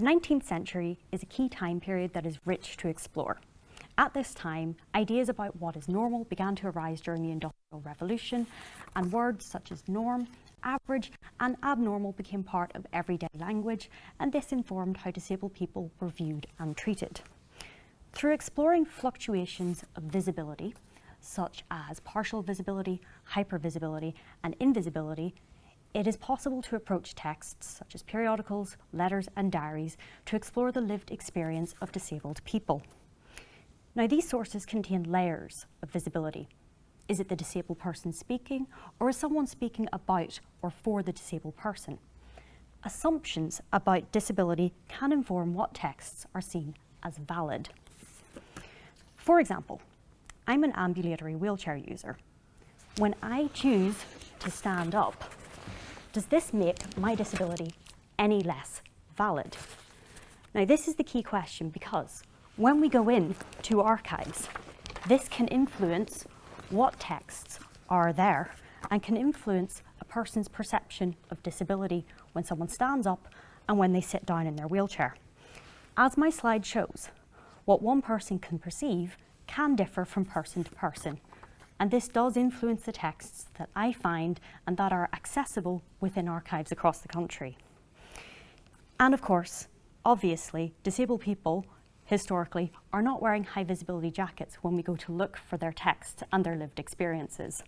The 19th century is a key time period that is rich to explore. At this time, ideas about what is normal began to arise during the Industrial Revolution, and words such as norm, average, and abnormal became part of everyday language, and this informed how disabled people were viewed and treated. Through exploring fluctuations of visibility, such as partial visibility, hypervisibility, and invisibility, it is possible to approach texts such as periodicals, letters, and diaries to explore the lived experience of disabled people. Now, these sources contain layers of visibility. Is it the disabled person speaking, or is someone speaking about or for the disabled person? Assumptions about disability can inform what texts are seen as valid. For example, I'm an ambulatory wheelchair user. When I choose to stand up, does this make my disability any less valid? Now, this is the key question because when we go in to archives, this can influence what texts are there and can influence a person's perception of disability when someone stands up and when they sit down in their wheelchair. As my slide shows, what one person can perceive can differ from person to person, and this does influence the texts that I find and that are accessible within archives across the country. And of course, obviously, disabled people historically are not wearing high visibility jackets when we go to look for their texts and their lived experiences.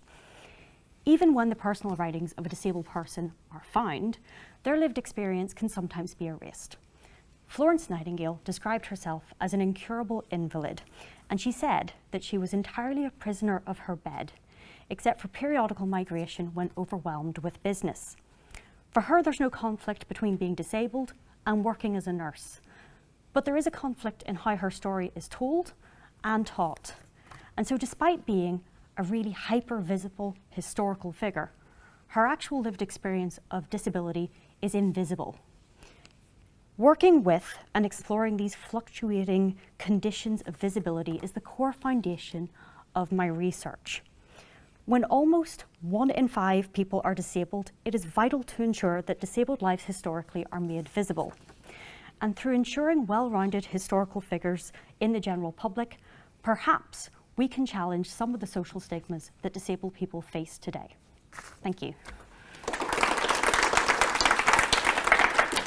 Even when the personal writings of a disabled person are found, their lived experience can sometimes be erased. Florence Nightingale described herself as an incurable invalid, and she said that she was entirely a prisoner of her bed, except for periodical migration when overwhelmed with business. For her, there's no conflict between being disabled and working as a nurse. But there is a conflict in how her story is told and taught. And so despite being a really hyper-visible historical figure, her actual lived experience of disability is invisible. Working with and exploring these fluctuating conditions of visibility is the core foundation of my research. When almost 1 in 5 people are disabled, it is vital to ensure that disabled lives historically are made visible. And through ensuring well-rounded historical figures in the general public, perhaps we can challenge some of the social stigmas that disabled people face today. Thank you.